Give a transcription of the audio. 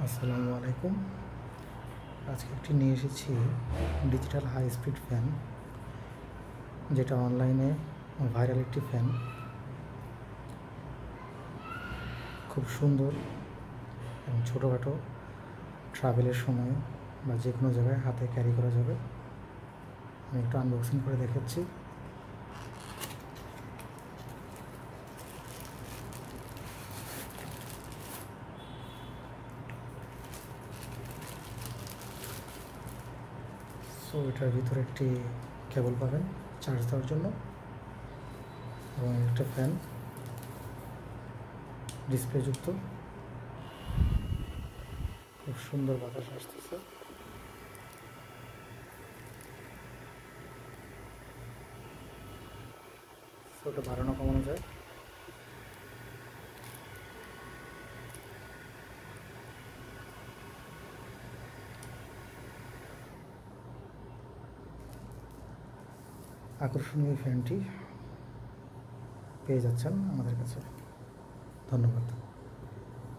আসসালামু আলাইকুম। আজকে একটি নিয়ে এসেছি ডিজিটাল হাই স্পিড ফ্যান, যেটা অনলাইনে ভাইরাল একটি ফ্যান। খুব সুন্দর এবং ছোটোখাটো ট্রাভেলের সময় বা যে কোনো জায়গায় হাতে ক্যারি করা যাবে। আমি একটু আনবক্সিং করে দেখাচ্ছি। সো এটার ভিতরে একটি কেবল পাবেন চার্জ দেওয়ার জন্য, এবং একটা ফ্যান ডিসপ্লেযুক্ত। খুব সুন্দর বাতাস আসতেছে। সো ওটা বাড়ানো কমানো যায়। আকর্ষণীয় ফ্যানটি পেয়ে যাচ্ছেন আমাদের কাছে। ধন্যবাদ।